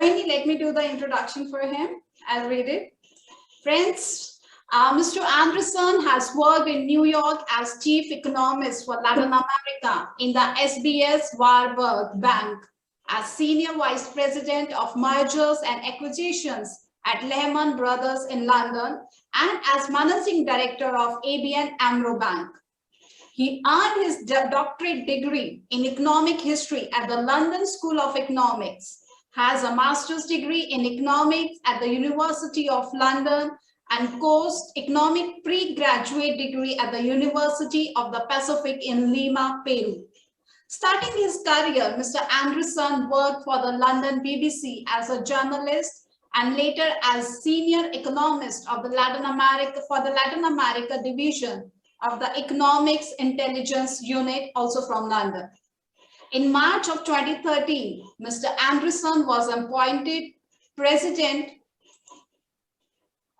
Let me do the introduction for him. I'll read it. Friends, Mr. Anderson has worked in New York as chief economist for Latin America in the SBS Warburg Bank, as senior vice president of mergers and acquisitions at Lehman Brothers in London, and as managing director of ABN AMRO Bank. He earned his doctorate degree in economic history at the London School of Economics, has a master's degree in economics at the University of London, and post-economic pre-graduate degree at the University of the Pacific in Lima, Peru. Starting his career, Mr. Anderson worked for the London BBC as a journalist and later as senior economist of the Latin America division of the Economics Intelligence Unit, also from London. In March of 2013, Mr. Anderson was appointed president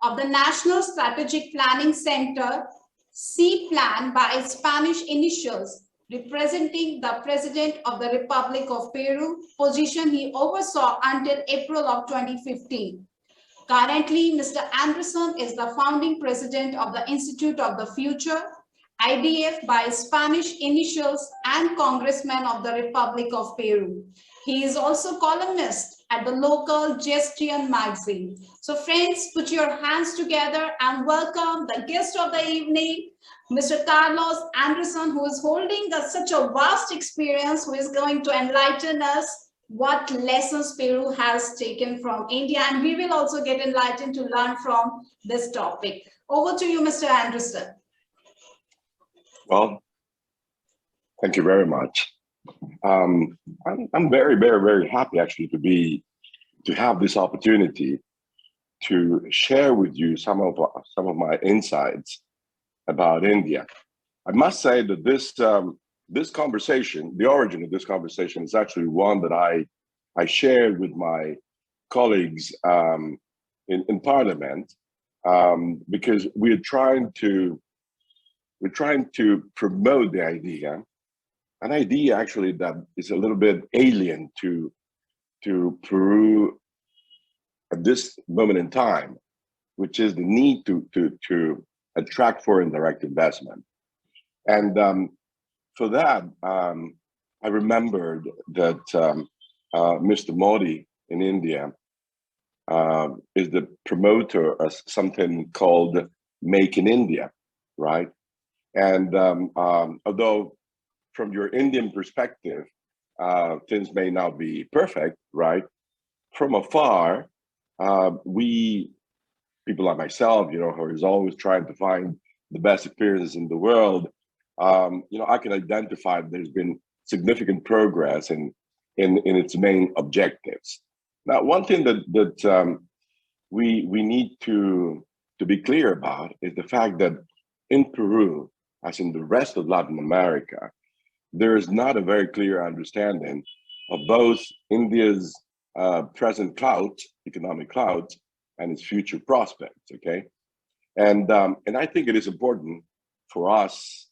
of the National Strategic Planning Center, C-Plan by its Spanish initials, representing the President of the Republic of Peru, position he oversaw until April of 2015. Currently, Mr. Anderson is the founding president of the Institute of the Future, IDF by Spanish initials, and congressman of the Republic of Peru. He is also columnist at the local Gestión magazine. So friends, put your hands together and welcome the guest of the evening, Mr. Carlos Anderson, who is holding such a vast experience, who is going to enlighten us what lessons Peru has taken from India. And we will also get enlightened to learn from this topic. Over to you, Mr. Anderson. Well, thank you very much. I'm very, very, very happy actually to have this opportunity to share with you some of my insights about India. I must say that this conversation, the origin of this conversation, is actually one that I shared with my colleagues in Parliament, because we're trying to promote the idea, an idea actually that is a little bit alien to Peru at this moment in time, which is the need to attract foreign direct investment. And for that, I remembered that Mr. Modi in India is the promoter of something called Make in India, right? And although from your Indian perspective, things may not be perfect, right? From afar, we, people like myself, who is always trying to find the best experiences in the world, I can identify that there's been significant progress in its main objectives. Now, one thing that we need to be clear about is the fact that in Peru, as in the rest of Latin America, there is not a very clear understanding of both India's present economic clouds, and its future prospects. Okay, and I think it is important for us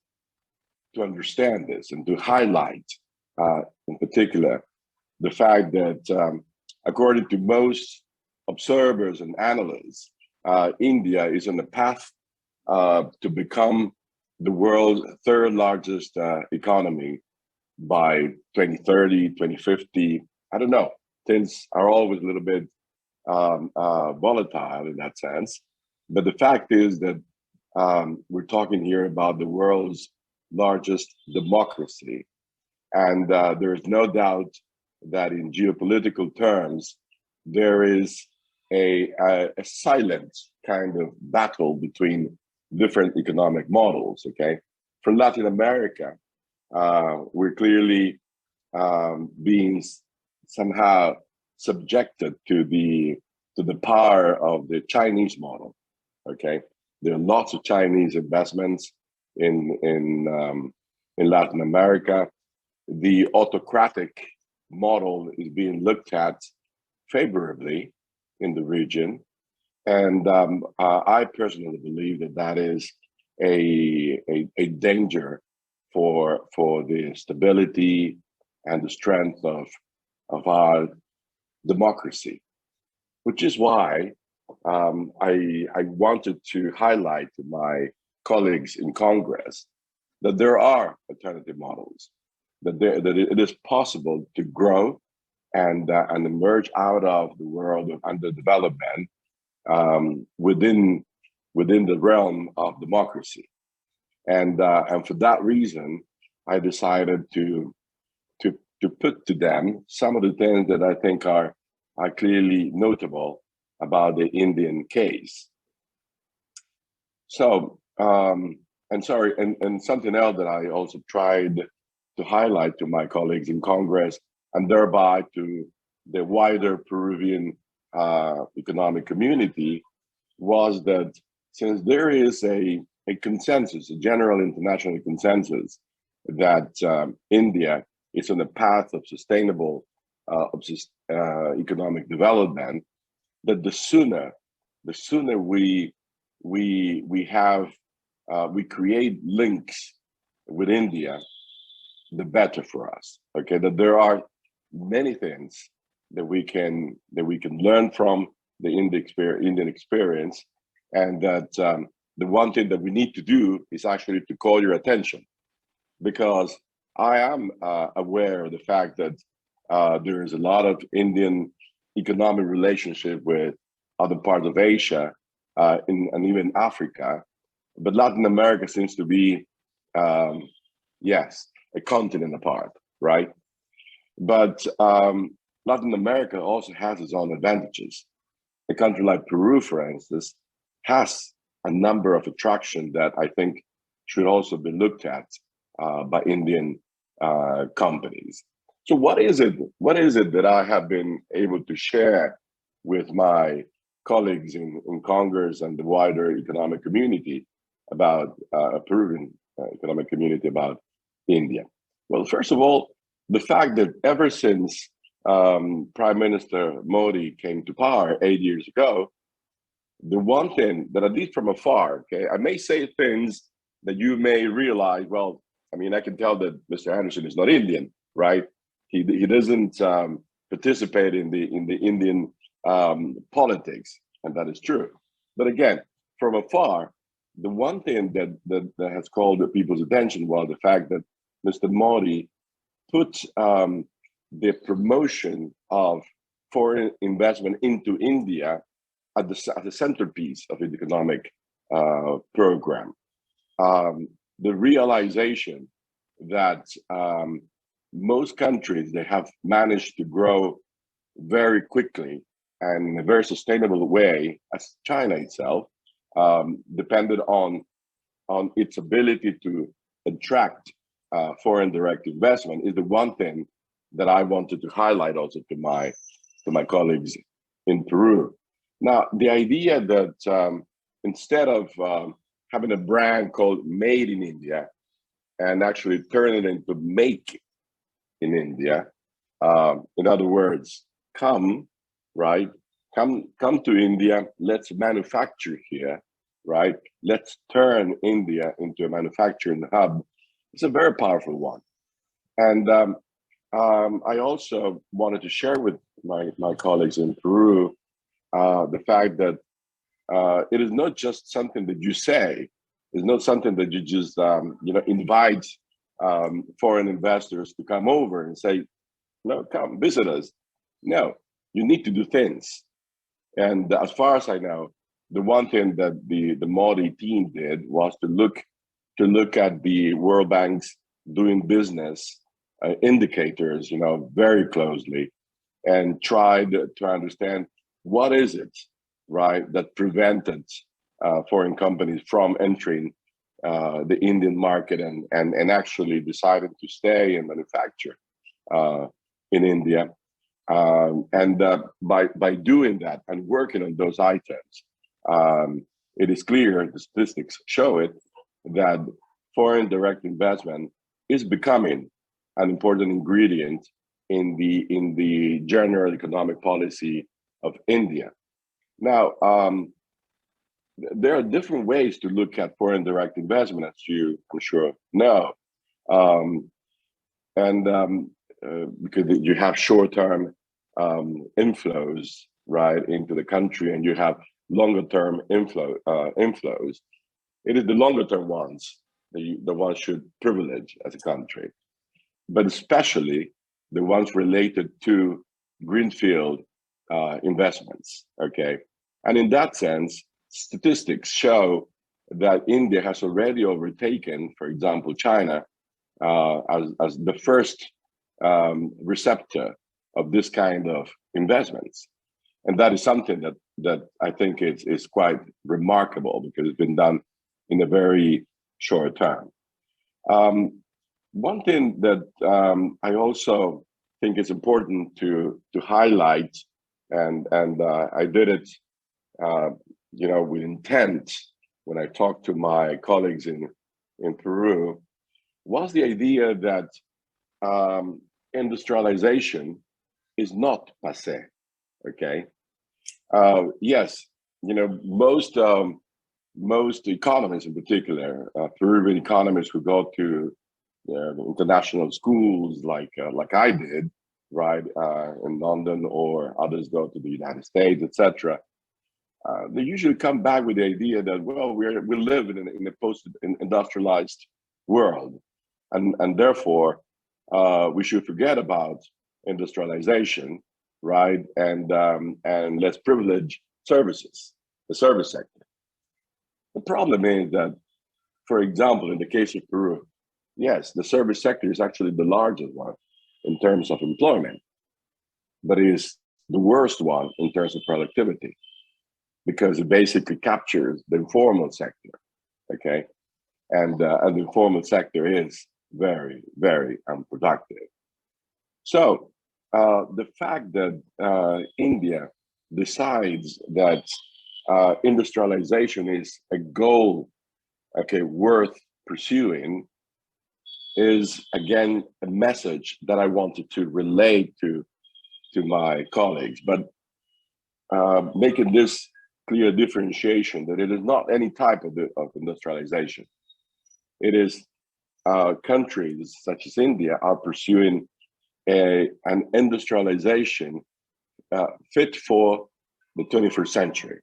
to understand this and to highlight, in particular, the fact that according to most observers and analysts, India is on the path to become the world's third largest economy by 2030, 2050. I don't know. Things are always a little bit volatile in that sense. But the fact is that we're talking here about the world's largest democracy. And there is no doubt that in geopolitical terms, there is a silent kind of battle between different economic models, okay? For Latin America, we're clearly being somehow subjected to the power of the Chinese model, okay? There are lots of Chinese investments in Latin America. The autocratic model is being looked at favorably in the region. And I personally believe that that is a danger for the stability and the strength of our democracy, which is why I wanted to highlight to my colleagues in Congress that there are alternative models, that it is possible to grow and emerge out of the world of underdevelopment within the realm of democracy. And for that reason, I decided to put to them some of the things that I think are clearly notable about the Indian case. So, and something else that I also tried to highlight to my colleagues in Congress and thereby to the wider Peruvian economic community was that since there is a consensus, a general international consensus, that India is on the path of sustainable economic development, that the sooner we create links with India, the better for us. Okay, that there are many things that we can learn from the Indian experience, and that the one thing that we need to do is actually to call your attention, because I am aware of the fact that there is a lot of Indian economic relationship with other parts of Asia and even Africa, but Latin America seems to be, yes, a continent apart, right? But Latin America also has its own advantages. A country like Peru, for instance, has a number of attractions that I think should also be looked at by Indian companies. So what is it that I have been able to share with my colleagues in Congress and the wider economic community about Peruvian economic community about India? Well, first of all, the fact that ever since Prime Minister Modi came to power 8 years ago, the one thing that, at least from afar, okay, I may say things that you may realize, well, I mean, I can tell that Mr. Anderson is not Indian, right? He doesn't participate in the Indian politics, and that is true. But again, from afar, the one thing that has called people's attention was the fact that Mr. Modi put the promotion of foreign investment into India at the centerpiece of the economic program. The realization that most countries, they have managed to grow very quickly and in a very sustainable way, as China itself, depended on its ability to attract foreign direct investment, is the one thing that I wanted to highlight also to my colleagues in Peru. Now, the idea that instead of having a brand called Made in India and actually turn it into Make in India, in other words, come to India, let's manufacture here, right? Let's turn India into a manufacturing hub. It's a very powerful one. And I also wanted to share with my colleagues in Peru the fact that it is not just something that you say. It's not something that you just invite foreign investors to come over and say, no, come visit us. No, you need to do things. And as far as I know, the one thing that the Modi team did was to look at the World Bank's doing business indicators, very closely, and tried to understand what is it, right, that prevented foreign companies from entering the Indian market and actually decided to stay and manufacture in India. And by doing that and working on those items, it is clear, the statistics show it, that foreign direct investment is becoming an important ingredient in the general economic policy of India. Now, there are different ways to look at foreign direct investment, as you, I'm sure, know. Because you have short-term inflows, right, into the country, and you have longer term inflows, it is the longer term ones that the ones should privilege as a country, but especially the ones related to greenfield investments. Okay, and in that sense, statistics show that India has already overtaken, for example, China as the first receptor of this kind of investments. And that is something that I think is quite remarkable because it's been done in a very short term. One thing that I also think is important to highlight, and I did it, with intent when I talked to my colleagues in Peru, was the idea that industrialization is not passé. Okay. Yes, most economists, in particular, Peruvian economists who go to international schools like I did, right, in London, or others go to the United States, etc. They usually come back with the idea that, well, we live in a post-industrialized world, and therefore we should forget about industrialization, right, and let's privilege services, the service sector. The problem is that, for example, in the case of Peru, yes, the service sector is actually the largest one in terms of employment, but it is the worst one in terms of productivity, because it basically captures the informal sector, okay? And the informal sector is very, very unproductive. So the fact that India decides that industrialization is a goal, okay, worth pursuing, is again a message that I wanted to relate to my colleagues, but making this clear differentiation that it is not any type of industrialization. It is countries such as India are pursuing an industrialization fit for the 21st century.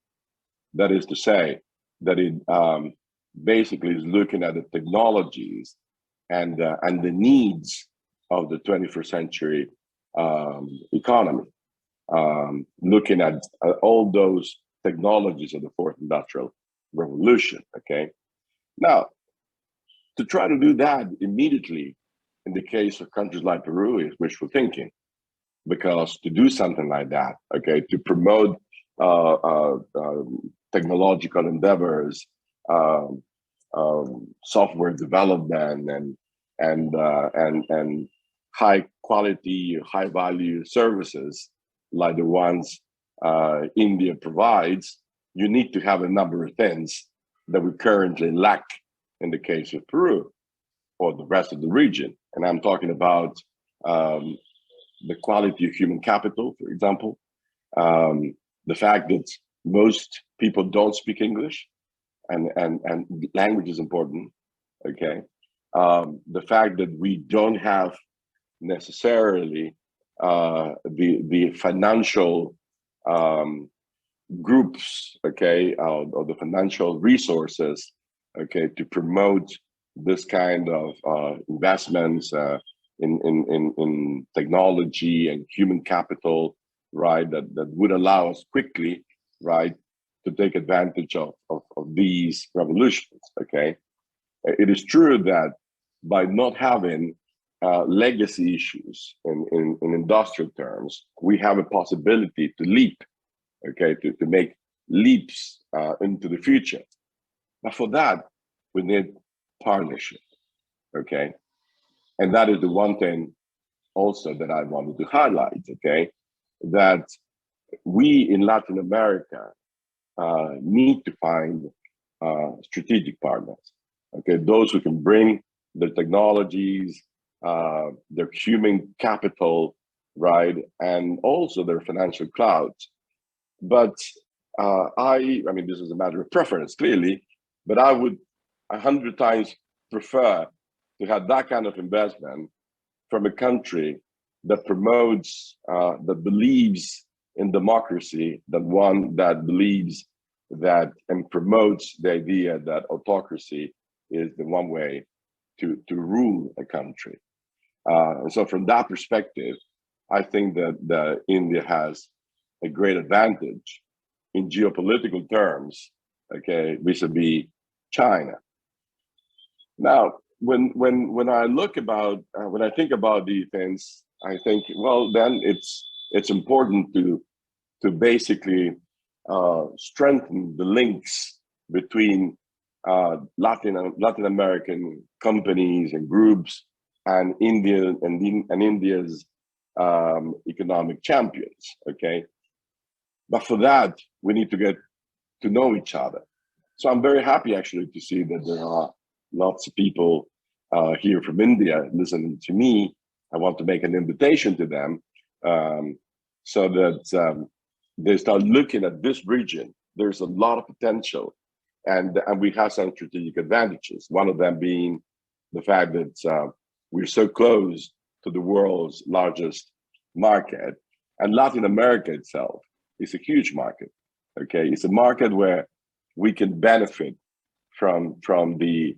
That is to say, that it basically is looking at the technologies and the needs of the 21st century economy, looking at all those technologies of the fourth industrial revolution. Okay, now to try to do that immediately in the case of countries like Peru is wishful thinking, because to do something like that, okay, to promote technological endeavors, software development, and high quality, high value services like the ones India provides, you need to have a number of things that we currently lack in the case of Peru or the rest of the region. And I'm talking about the quality of human capital, for example, the fact that most people don't speak English, and language is important, okay? The fact that we don't have necessarily the financial groups, okay, or the financial resources, okay, to promote this kind of investments in technology and human capital, right, that would allow us quickly, right, to take advantage of these revolutions, okay? It is true that by not having legacy issues in industrial terms, we have a possibility to leap, okay, to make leaps into the future. But for that, we need partnership, okay? And that is the one thing also that I wanted to highlight, okay? That we in Latin America need to find strategic partners, okay? Those who can bring their technologies, their human capital, right? And also their financial clouds. But I mean, this is a matter of preference, clearly, but I would 100 times prefer to have that kind of investment from a country that promotes, that believes in democracy, that one that believes that and promotes the idea that autocracy is the one way to rule a country. And so from that perspective, I think that India has a great advantage in geopolitical terms, okay, vis-a-vis China. Now, when I look about when I think about these things, I think, well, then it's important to basically strengthen the links between Latin American companies and groups and India's economic champions. Okay, but for that we need to get to know each other. So I'm very happy actually to see that there are lots of people here from India listening to me. I want to make an invitation to them so that they start looking at this region. There's a lot of potential, and we have some strategic advantages. One of them being the fact that we're so close to the world's largest market, and Latin America itself is a huge market. Okay, it's a market where we can benefit from the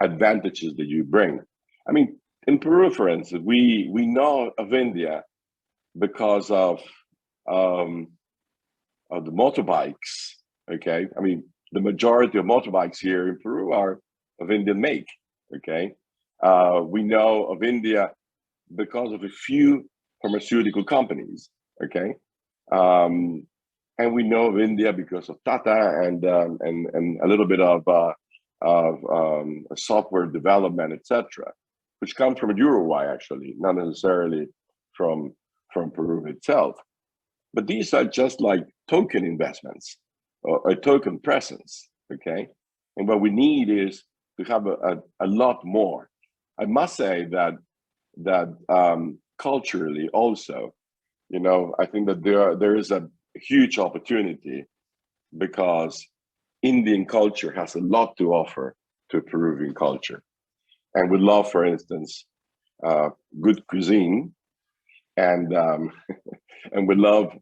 advantages that you bring. I mean, in Peru, for instance, we know of India because of the motorbikes. Okay, I mean, the majority of motorbikes here in Peru are of Indian make. Okay, we know of India because of a few pharmaceutical companies. Okay, and we know of India because of Tata and a little bit of software development, etc., which comes from Uruguay actually, not necessarily from Peru itself. But these are just like token investments or a token presence. Okay, and what we need is to have a lot more. I must say that culturally also, you know, I think that there is a huge opportunity because Indian culture has a lot to offer to Peruvian culture, and we love, for instance, good cuisine, and and we love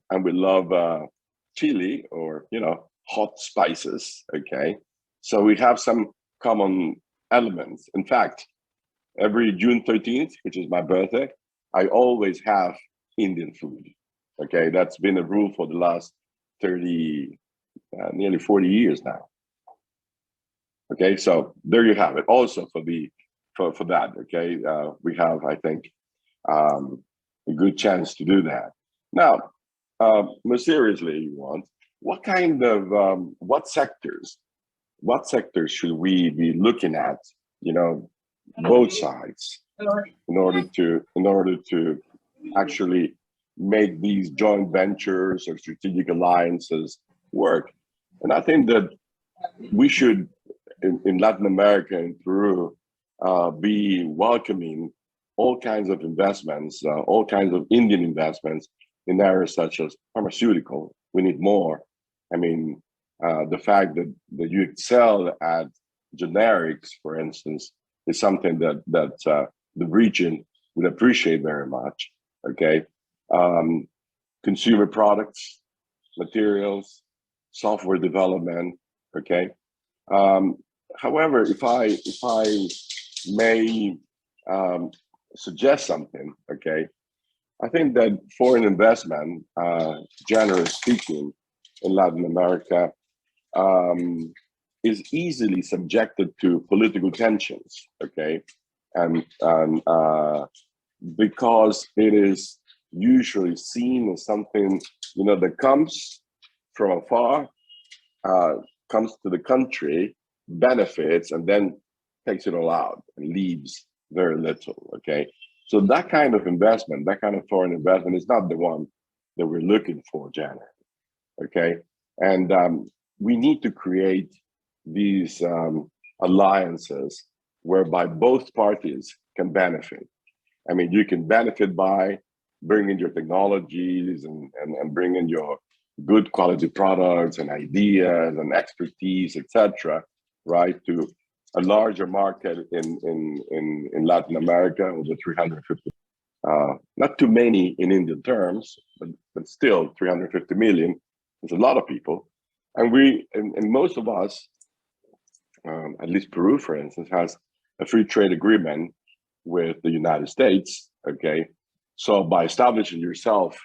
chili, or you know, hot spices. Okay, so we have some common elements. In fact, every June 13th, which is my birthday, I always have Indian food. Okay, that's been a rule for the last 30, nearly 40 years now. Okay, so there you have it. Also for that, okay, we have, I think, a good chance to do that. Now, more seriously, you want, what kind of what sectors should we be looking at? You know, both sides, in order to actually make these joint ventures or strategic alliances work. And I think that we should, in Latin America and Peru, be welcoming all kinds of investments, all kinds of Indian investments in areas such as pharmaceutical. We need more. I mean, the fact that you excel at generics, for instance, is something that the region would appreciate very much. Okay, consumer products, materials, software development. Okay. However, if I may suggest something, okay, I think that foreign investment, generally speaking, in Latin America, is easily subjected to political tensions. Okay, and because it is usually seen as something, you know, that comes from afar, comes to the country, benefits, and then takes it all out and leaves very little. Okay, so that kind of investment, that kind of foreign investment, is not the one that we're looking for, Janet. Okay, and we need to create these alliances whereby both parties can benefit. I mean, you can benefit by bringing your technologies and bringing your good quality products and ideas and expertise, etc., right, to a larger market in Latin America, over 350 Not too many in Indian terms, but still 350 million is a lot of people. And most of us, at least Peru, for instance, has a free trade agreement with the United States. Okay, so by establishing yourself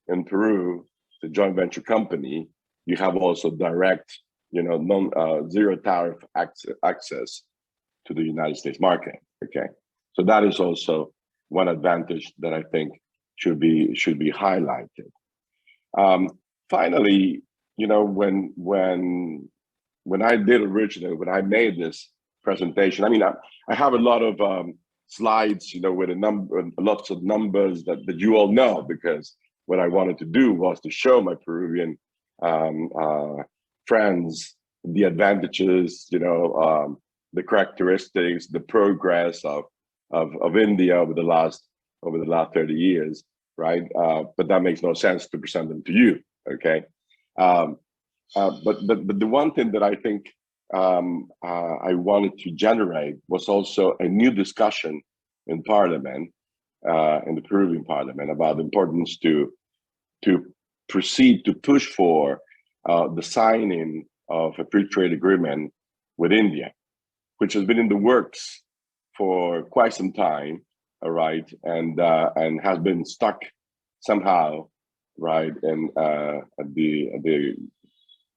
in Peru, the joint venture company, you have also direct, zero tariff access to the United States market. Okay, so that is also one advantage that I think should be highlighted. Finally, when I did originally, when I made this presentation, I mean, I have a lot of slides, with lots of numbers that you all know, because what I wanted to do was to show my Peruvian friends the advantages, the characteristics, the progress of India over the last 30 years, right? But that makes no sense to present them to you, okay? But the one thing that I think I wanted to generate was also a new discussion in Parliament, in the Peruvian Parliament, about the importance to proceed to push for the signing of a free trade agreement with India, which has been in the works for quite some time, all right, and has been stuck somehow, right, in the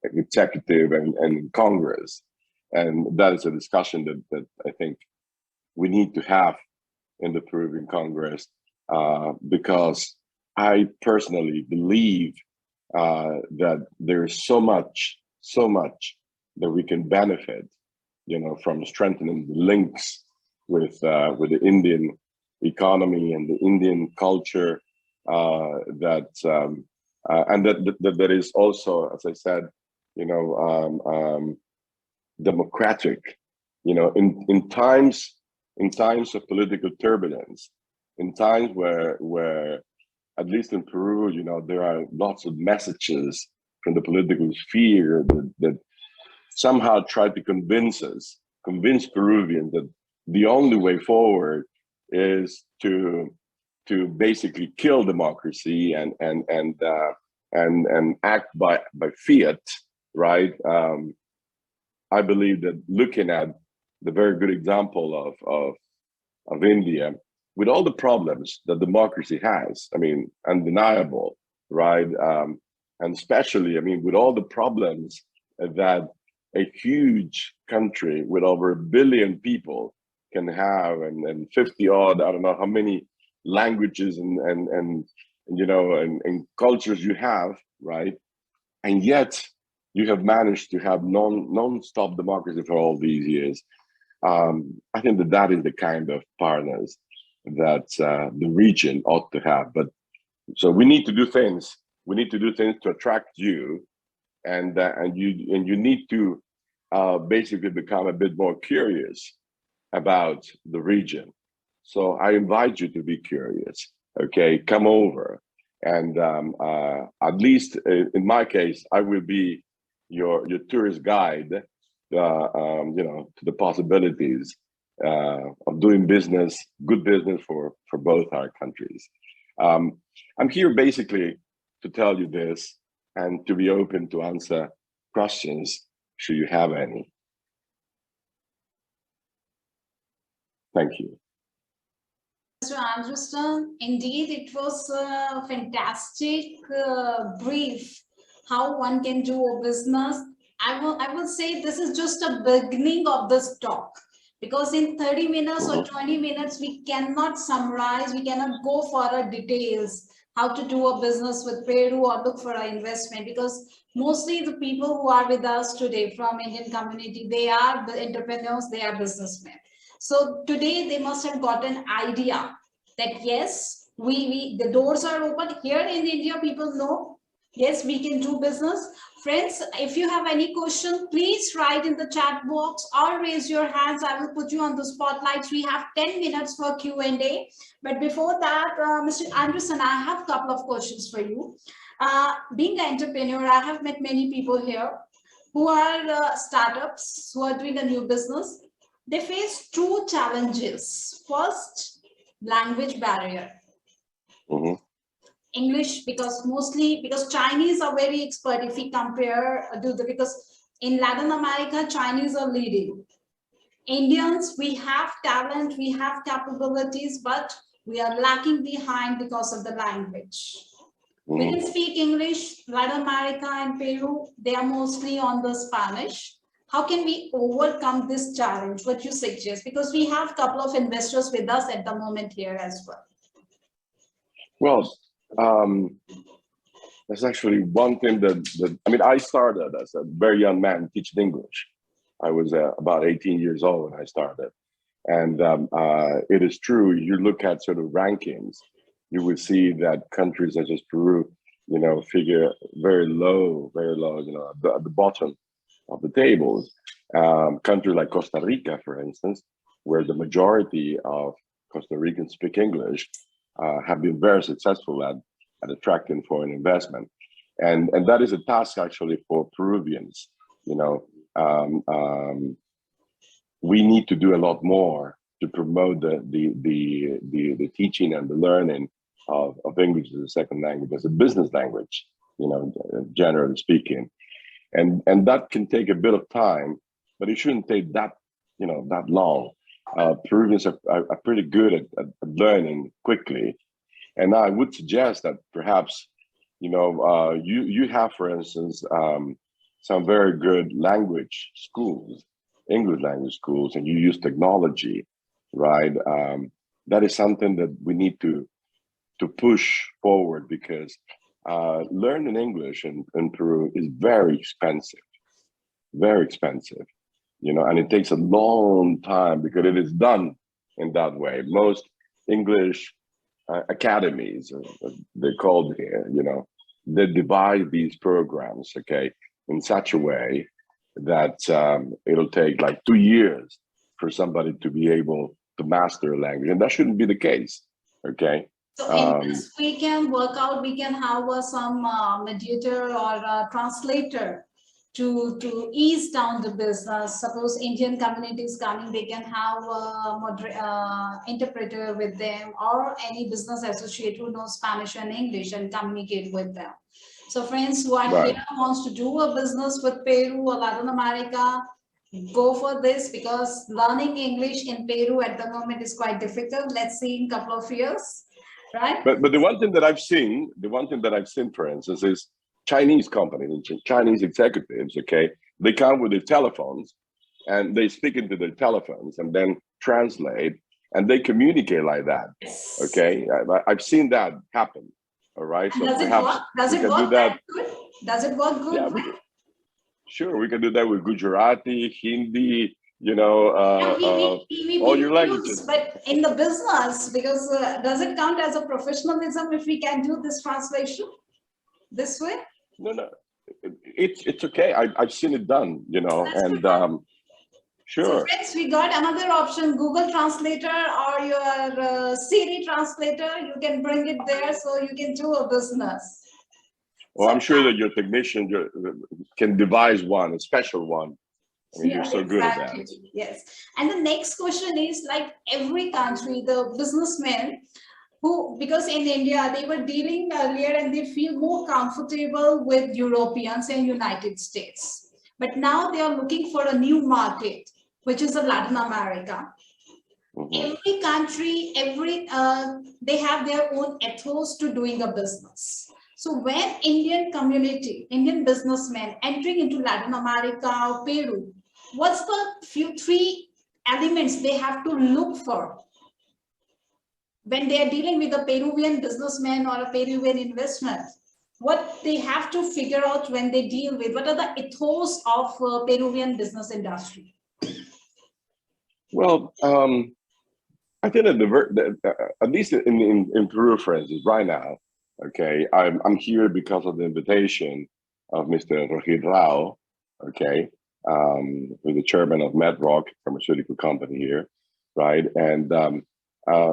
executive and Congress. And that is a discussion that I think we need to have in the Peruvian Congress, because I personally believe that there's so much that we can benefit, from strengthening the links with the Indian economy and the Indian culture, that is also, as I said, democratic. In times of political turbulence, in times where at least in Peru, there are lots of messages from the political sphere that somehow try to convince Peruvians that the only way forward is to basically kill democracy and act by fiat, right? I believe that looking at the very good example of India, with all the problems that democracy has, I mean, undeniable, right? And especially, I mean, with all the problems that a huge country with over 1 billion people can have, and 50 odd, I don't know how many languages and cultures you have, right? And yet you have managed to have non-stop democracy for all these years. I think that is the kind of partners that the region ought to have. But so we need to do things. We need to do things to attract you, and you need to basically become a bit more curious about the region. So I invite you to be curious. Okay, come over, and at least in my case, I will be your tourist guide, to the possibilities of doing business, good business for both our countries. I'm here basically to tell you this and to be open to answer questions should you have any. Thank you. Mr. Anderson, indeed, it was a fantastic brief how one can do a business. I will say this is just a beginning of this talk, because in 30 minutes or 20 minutes, we cannot summarize, we cannot go for the details, how to do a business with Peru or look for an investment, because mostly the people who are with us today from Indian community, they are the entrepreneurs, they are businessmen. So today they must have got an idea that yes, the doors are open here in India. People know, yes, we can do business. Friends, if you have any question, please write in the chat box or raise your hands. I will put you on the spotlight. We have 10 minutes for Q&A. But before that, Mr. Anderson, I have a couple of questions for you. Being an entrepreneur, I have met many people here who are startups, who are doing a new business. They face two challenges. First, language barrier. Mhm. English, because Chinese are very expert if we compare because in Latin America, Chinese are leading. Indians, we have talent, we have capabilities, but we are lacking behind because of the language. We Mhm. can speak English, Latin America and Peru, they are mostly on the Spanish. How can we overcome this challenge? What you suggest? Because we have a couple of investors with us at the moment here as well. Well, that's actually one thing that I mean, I started as a very young man teaching English. I was about 18 years old when I started. And it is true, you look at sort of rankings, you would see that countries such as Peru, you know, figure very low, you know, at the bottom of the tables. Countries like Costa Rica, for instance, where the majority of Costa Ricans speak English, have been very successful at attracting foreign investment. And that is a task actually for Peruvians, you know. We need to do a lot more to promote the teaching and the learning of English as a second language, as a business language, you know, generally speaking. And that can take a bit of time, but it shouldn't take that, you know, that long. Peruvians are pretty good at learning quickly. And I would suggest that perhaps, you know, you have, for instance, some very good language schools, English language schools, and you use technology, right? That is something that we need to push forward, because learning English in Peru is very expensive, you know, and it takes a long time because it is done in that way. Most English academies, they're called here, you know, they divide these programs, okay, in such a way that it'll take like 2 years for somebody to be able to master a language, and that shouldn't be the case, okay? So in this, we can work out, we can have some mediator or translator to ease down the business. Suppose Indian community is coming, they can have a interpreter with them, or any business associate who knows Spanish and English and communicate with them. So friends who are here wants to do a business with Peru or Latin America, go for this, because learning English in Peru at the moment is quite difficult. Let's see in a couple of years, right? But the one thing that I've seen, for instance, is Chinese companies, Chinese executives, okay, they come with their telephones and they speak into their telephones and then translate, and they communicate like that, okay? I've seen that happen, all right? So does it perhaps work? Does it work that good? Does it work good? Yeah, sure, we can do that with Gujarati, Hindi, you know, all your languages. But in the business, because does it count as a professionalism if we can do this translation this way? No, it's okay. I've seen it done, you know, and sure. So friends, we got another option: Google Translator or your Siri Translator. You can bring it there, so you can do a business. Well, I'm sure that your technician can devise one, a special one. I mean, you're so good at that. Yes. And the next question is, like every country, the businessmen who, because in India, they were dealing earlier and they feel more comfortable with Europeans and United States. But now they are looking for a new market, which is Latin America. Every country, they have their own ethos to doing a business. So when Indian community, Indian businessmen entering into Latin America, Peru, what's the three elements they have to look for when they are dealing with a Peruvian businessman or a Peruvian investment? What they have to figure out when they deal with, what are the ethos of Peruvian business industry? Well, I think that at least in Peru, for instance, right now, okay, I'm here because of the invitation of Mr. Rohit Rao, okay, who's the chairman of MedRock, pharmaceutical company here, right? And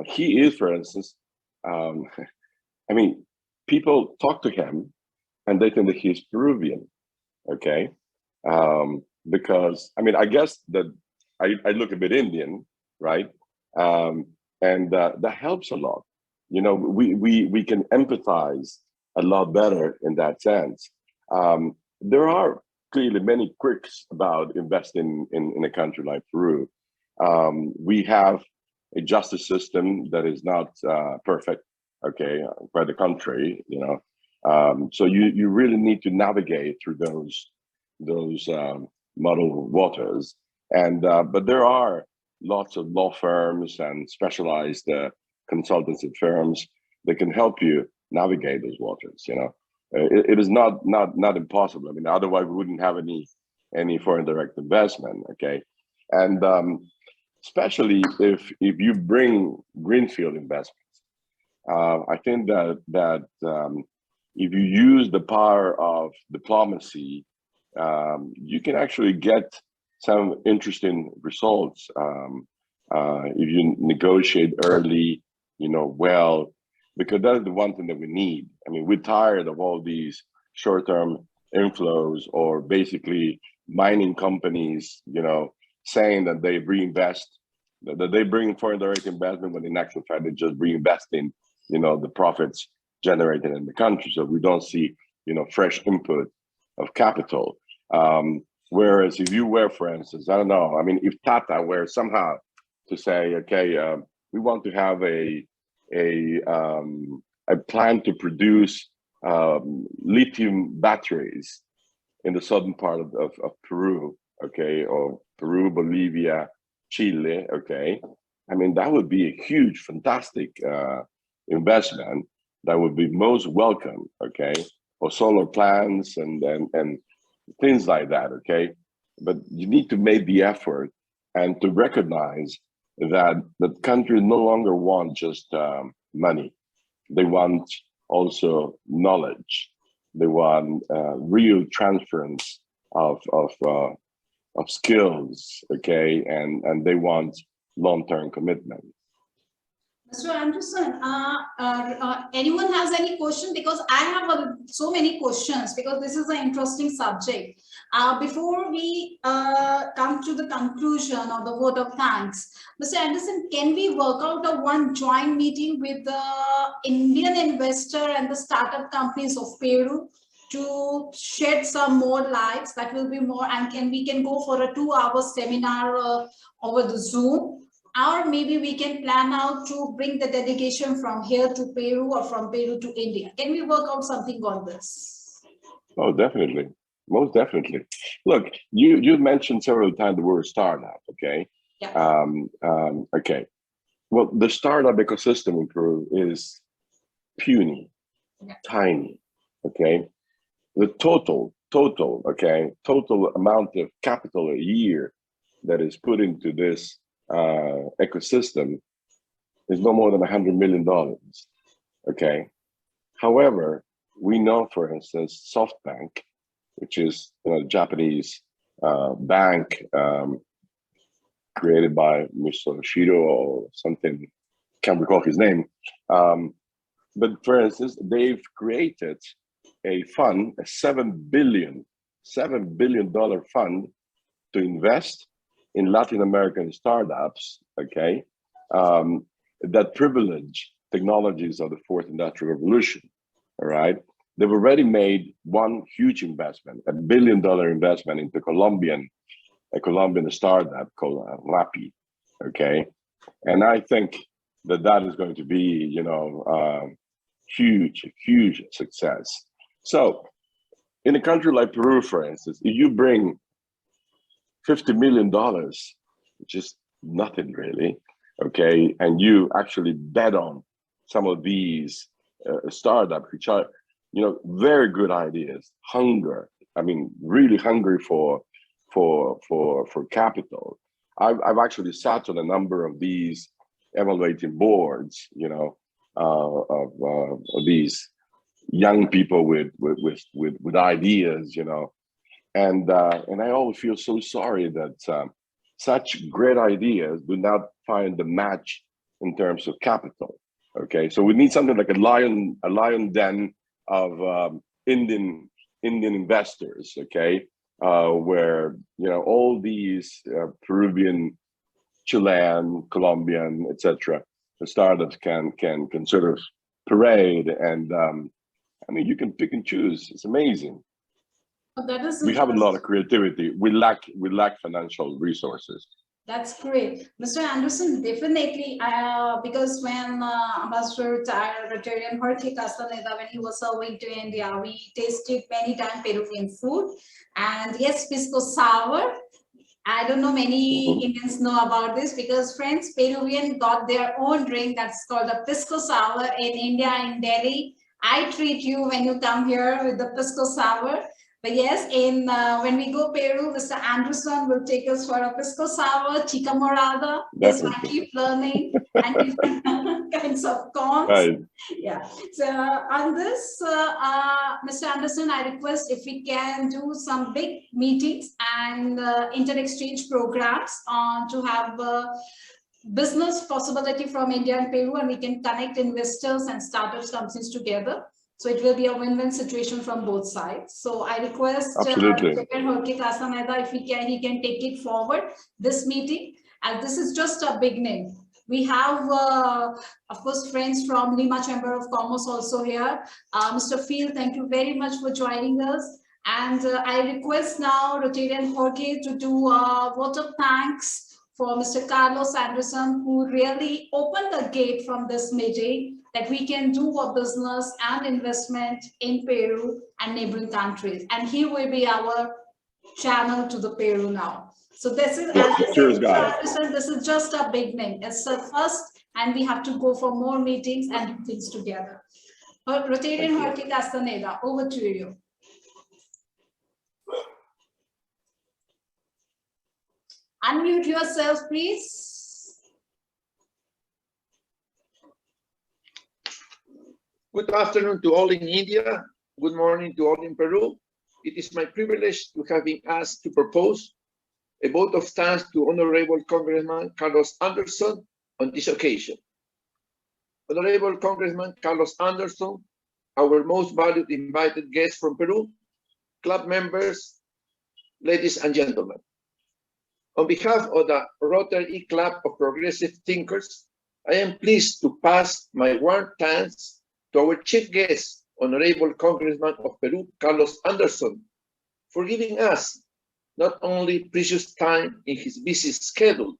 he is, for instance, I mean, people talk to him and they think that he's Peruvian, okay? Because, I mean, I guess that I look a bit Indian, right? And that helps a lot, we can empathize a lot better in that sense. There are clearly many quirks about investing in a country like Peru. We have a justice system that is not perfect, okay, by the country, so you really need to navigate through those muddled waters. And but there are lots of law firms and specialized consultancy firms that can help you navigate those waters. It is not impossible. I mean, otherwise we wouldn't have any foreign direct investment. Okay, and especially if you bring greenfield investments, I think that if you use the power of diplomacy, you can actually get some interesting results if you negotiate early, well, because that's the one thing that we need. I mean, we're tired of all these short-term inflows, or basically mining companies, saying that they reinvest, that they bring foreign direct investment, when in actual fact they're just reinvesting, the profits generated in the country. So we don't see, fresh input of capital. Whereas if you were, for instance, I don't know, I mean, if Tata were somehow to say, okay, we want to have a plan to produce lithium batteries in the southern part of Peru, okay, or Peru, Bolivia, Chile, okay. I mean, that would be a huge, fantastic investment that would be most welcome, okay, or solar plants and things like that, okay. But you need to make the effort and to recognize that the country no longer want just money. They want also knowledge. They want real transference of skills, okay, and they want long-term commitment. Mr. Anderson, anyone has any question? Because I have so many questions, because this is an interesting subject. Before we come to the conclusion of the vote of thanks, Mr. Anderson, can we work out a one joint meeting with the Indian investor and the startup companies of Peru to shed some more lights? That will be more, and we can go for a 2-hour seminar over the Zoom. Or maybe we can plan out to bring the delegation from here to Peru or from Peru to India. Can we work out something on this? Oh, definitely. Most definitely. Look, you mentioned several times the word startup, okay? Yeah. Okay. Well, the startup ecosystem in Peru is puny, tiny, okay? The total amount of capital a year that is put into this ecosystem is no more than $100 million, okay? However, we know, for instance, SoftBank, which is a Japanese bank created by Mr. Shiro or something, can't recall his name. But for instance, they've created a fund, a $7 billion fund to invest in Latin American startups, okay, that privilege technologies of the fourth industrial revolution, all right? They've already made one huge investment, $1 billion investment into a Colombian startup called Rappi, okay? And I think that is going to be, huge success. So in a country like Peru, for instance, if you bring $50 million, which is nothing really, okay, and you actually bet on some of these startups, which are, very good ideas, really hungry for capital. I've actually sat on a number of these evaluating boards, of these young people with ideas, and I always feel so sorry that such great ideas do not find the match in terms of capital. Okay, so we need something like a lion den of Indian investors. Okay, where all these Peruvian, Chilean, Colombian, etc., the startups can sort of parade, and I mean, you can pick and choose. It's amazing. Oh, that is We have a lot of creativity. We lack financial resources. That's great. Mr. Anderson, definitely, because when Ambassador Rotarian Jorge Castaneda, when he was serving to India, we tasted many times Peruvian food. And yes, pisco sour. I don't know many Indians know about this, because friends, Peruvian got their own drink that's called a pisco sour in India, in Delhi. I treat you when you come here with the pisco sour. But yes, when we go Peru, Mr. Anderson will take us for a pisco sour, chica morada. Yes, I keep learning, and different kinds of corns. Right. Yeah. So on this, Mr. Anderson, I request if we can do some big meetings and inter-exchange programs to have business possibility from India and Peru, and we can connect investors and startups companies together. So it will be a win-win situation from both sides. So I request Jorge Castaneda, if he can take it forward, this meeting. And this is just a beginning. We have, of course, friends from Lima Chamber of Commerce also here. Mr. Field, thank you very much for joining us. And I request now Rotarian Jorge to do a vote of thanks for Mr. Carlos Anderson, who really opened the gate from this meeting, that we can do a business and investment in Peru and neighboring countries. And he will be our channel to the Peru now. So this is, this is just a beginning. It's the first, and we have to go for more meetings and do things together. Rotarian Jorge Castaneda, over to you. Unmute yourself, please. Good afternoon to all in India. Good morning to all in Peru. It is my privilege to have been asked to propose a vote of thanks to Honorable Congressman Carlos Anderson on this occasion. Honorable Congressman Carlos Anderson, our most valued invited guest from Peru, club members, ladies and gentlemen. On behalf of the Rotary Club of Progressive Thinkers, I am pleased to pass my warm thanks to our chief guest, Honorable Congressman of Peru, Carlos Anderson, for giving us not only precious time in his busy schedule,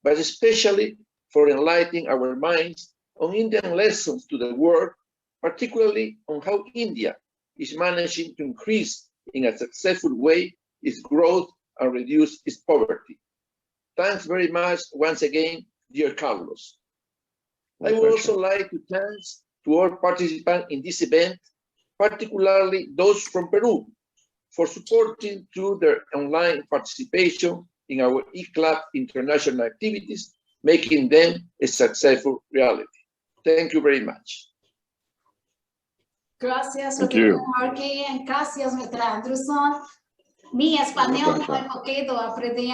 but especially for enlightening our minds on Indian lessons to the world, particularly on how India is managing to increase in a successful way its growth and reduce its poverty. Thanks very much once again, dear Carlos. I would also like to thank to all participants in this event, particularly those from Peru, for supporting through their online participation in our eClub international activities, making them a successful reality. Thank you very much. Gracias, Jorge, and gracias, Mr. Anderson. Mi español no es poquito, aprendí